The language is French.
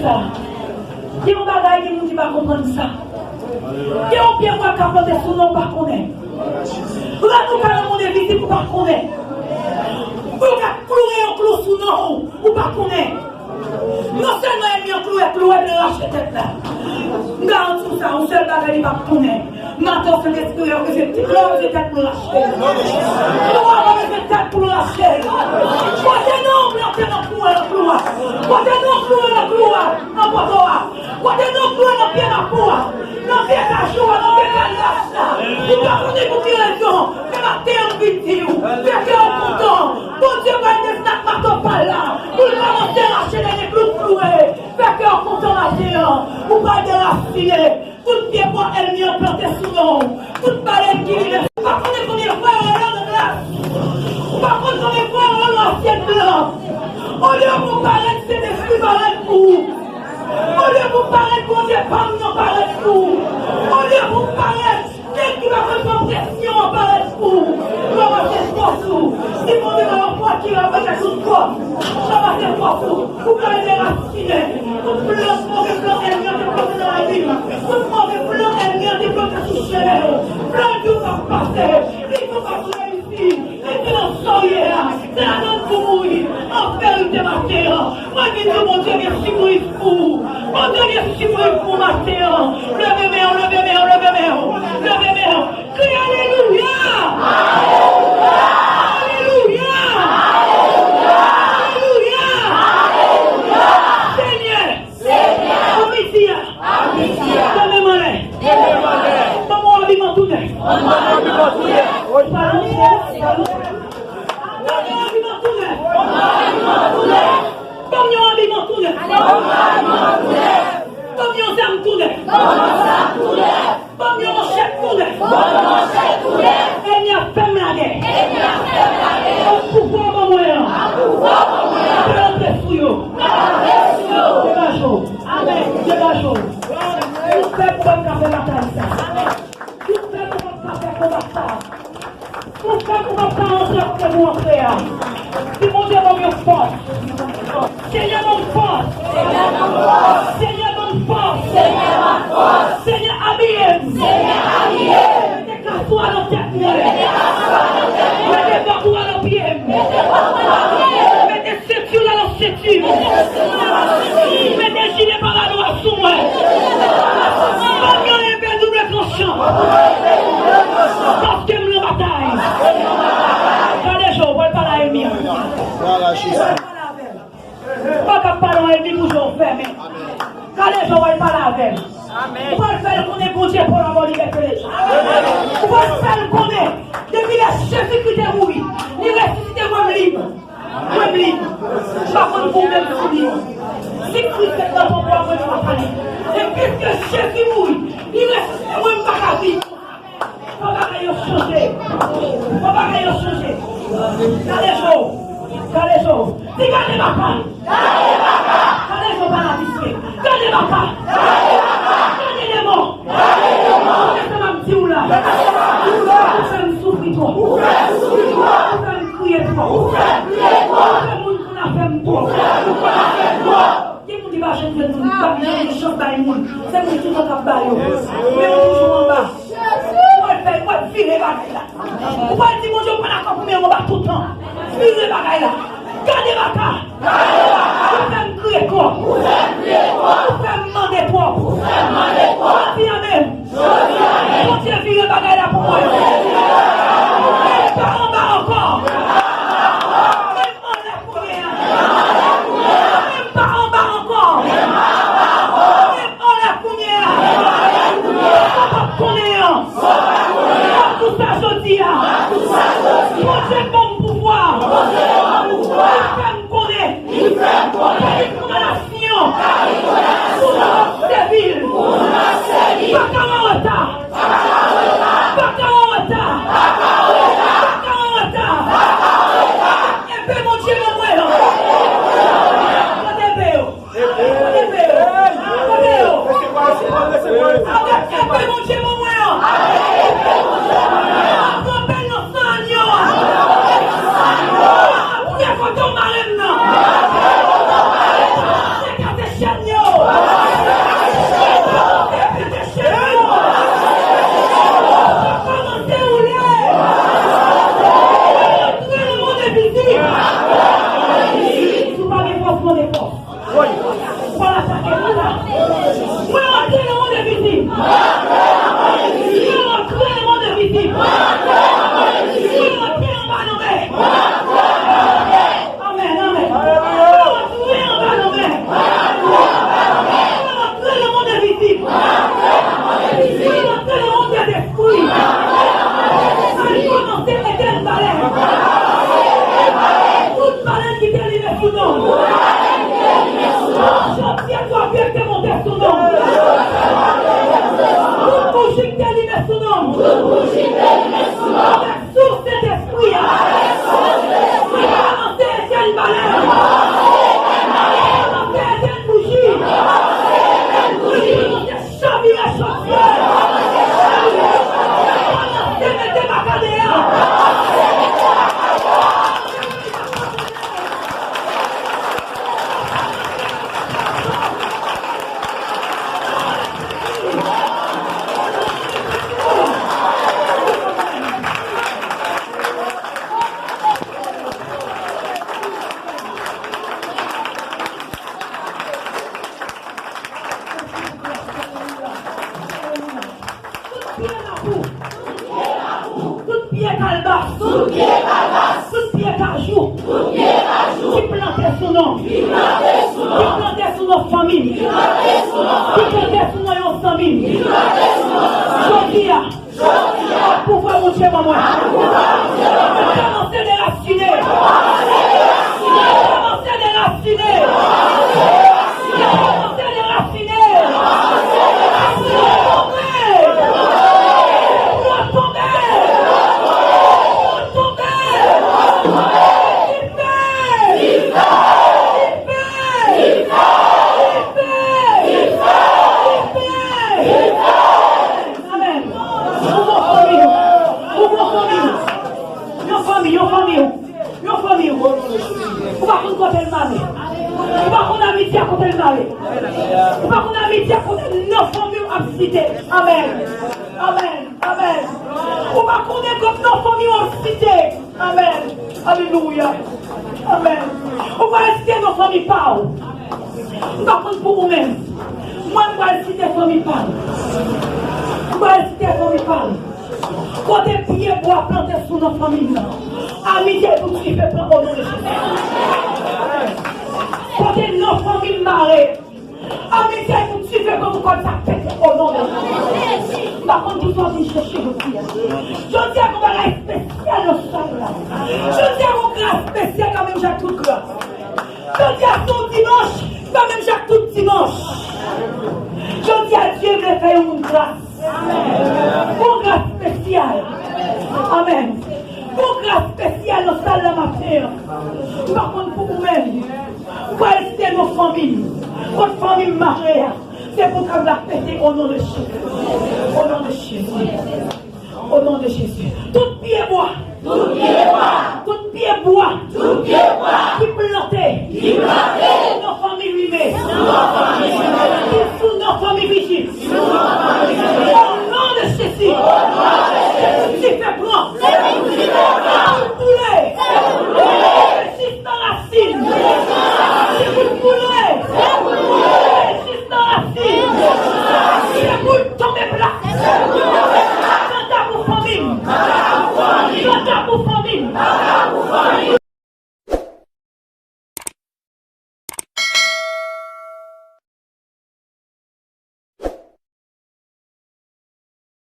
ça. Il y a un bagage qui nous dit pas comprendre ça. Il y a un pied qui a capoté sous nous, pas connaître. Nous avons pas mon invité pour pas connaître. Vous avez cloué un clou sous nous, ou pas connaître. Non seulement il y a un clou, il a racheté tête là. Nous avons tout ça, on seul bagage qui va connaître. Maintenant, c'est l'esprit que j'ai tête pour lâcher. Nous avons fait tête pour lâcher. Moi, j'ai non, mais on fait un clou, un clou. Moi, j'ai non, clou, un clou, un poteau. Moi, j'ai non, clou, un pied, un clou. Non, pied, un chou, non, pied, un lâche. Vous comprenez pour qui raison? Que la terre en vidéo. Fait que on content. Bon Dieu, va être snack, marteau pas là. Vous le commencez à lâcher les clous cloués. Fait que on content la terre. Vous pas déraciner. Tout pied pour elle m'y a planté sous nous. Toute baleine qui vit. Par contre, on est frère en l'air de glace. Par contre, on est frère en l'ancien blanc. Au lieu de vous paraître, c'est des flux baleines pour vous. Au lieu de vous paraître, qu'on n'est pas nous paraître pour vous. Au lieu de vous paraître, quel qui va faire pression en paraître pour vous. On va faire force vous. Si vous avez un poids qui va faire tout quoi, ça va faire force vous. Vous pouvez les raciner. Tout blanc, mauvais blanc, elle vient de planter dans la ville. Tout mauvais blanc, elle vient de planter sous le chemin. Plein de tout va passer. Il faut pas vous réussir. Et puis on sort là. C'est la donne pour mourir. En faire une démarquée. Moi, je dis, mon Dieu, merci pour il faut. Mon Dieu, merci pour ma terre. Levez-moi, levez-moi, levez-moi. Levez-moi. Crie Alléluia. Alléluia. Alléluia. Seigneur. Amicia. Donnez-moi l'air. Maman, habillement tout neuf. Si mon Dieu donne une force, Seigneur donne force, Seigneur donne force, Seigneur habille-moi, déclare-toi dans ta tête, mettez-toi dans le pied, mettez ceinture dans la ceinture, mettez gilet par la loi sous moi, pas bien épée double tranchant, parce que me la bataille. Pas qu'à parler avec lui toujours fermé. Quand les gens ne parlent avec lui, on va le faire qu'on est bon Dieu pour avoir liberté les gens. On va le faire qu'on est, depuis la chef sécurité mourir, il ressuscite moi libre. Moi libre. Par contre, vous même libre. Si Christ est dans ton bois, moi je vais parler. Et puisque chef qui mourit, il ressuscite moi pas la vie. On va rien changer. On va rien changer. Gardez les dis gardez ma part. Gardez les par la disque. Gardez ma part. Gardez les mots. Qu'est-ce que ma petite ou là? Vous faites me souffrir trop. Vous faites me crier trop. Vous faites me monde qu'on a fait trop. Qui vous dit pas je ne sais pas les choses dans le monde. C'est moi qui vous tape baillot. Mais on toujours en bas. On va virer bagaille là. On va dire mon Dieu pas d'accord pour on va tout le temps. Virer bagaille là. Gardez ma part. Vous faites me crier quoi? Vous faites me demander quoi? Je dis amen. Continuez à virer bagaille là pour moi. Pas en bas encore. Même en l'air pour rien. Même pas en bas encore. Même en l'air pour rien. Faut pas connaître. Tout ça je dis. Projet bon pouvoir. Il fait me connaître. Condamnation. Servile. Pas qu'en retard. Pas qu'en retard. Et puis mon Dieu mon moyen. Avec mon Dieu mon moyen. Rappelle nos soignants. Pour qu'on tombe à l'homme. C'est quand t'es chagnon. attaquer tout ça. Moi, rentrez le monde invisible. Moi, rentrez le monde invisible. Moi, rentrez en bas nos mains. Amen, amen. Moi, rentrez en bas nos mains. Moi, rentrez le monde invisible. Moi, rentrez le monde des esprits. Allez, commencez à mettre une baleine. Toute baleine qui t'élève sous nom. Chantier doit bien te monter sous nom. Toute bougie qui t'élève sous nom. Avec source d'esprit. Commencez à mettre une baleine. Commencez à mettre une bougie. Commencez à chavirer la chantier. Commencez à mettre ma cadéa. Tout pied calbas, tout pied cajou, qui plantait son nom, qui plantait son nom famille, qui plantait son nom famille. Jodia, pouvoir mon Dieu, maman. Commencez à déraciner. Commencez à déraciner. Commencez à déraciner. Amen. Amen. Amen. On va connaître comme nos familles en cité. Amen. Alléluia. Amen. On va citer nos familles par où? On va prendre pour nous-mêmes. Moi, on va citer famille par où? On va citer famille par où? Quand des pieds bois planter sous nos familles. Amitié tout ce qui fait prendre au nom de Jésus. Quand nos familles marées. Amitié tout ce qui fait comme ça fait au nom de Jésus. Par contre, tu dois venir chercher le pied. Je dis à mon bagage spécial au sol là. Je dis à mon grâce spécial quand même Jacques tout grâce. Je dis à ton dimanche, quand même Jacques tout dimanche. Je dis à Dieu de faire une grâce. Une grâce spéciale. Amen. Une grâce spéciale au sol de ma terre. Par contre, pour vous-même, vous restez nos familles. Votre famille mariée. C'est pour qu'on la fête au nom de Jésus. Au nom de Jésus. Au nom de Jésus. Tout pied bois. Tout pied bois. Tout pied bois. Tout pied bois. Qui plantait.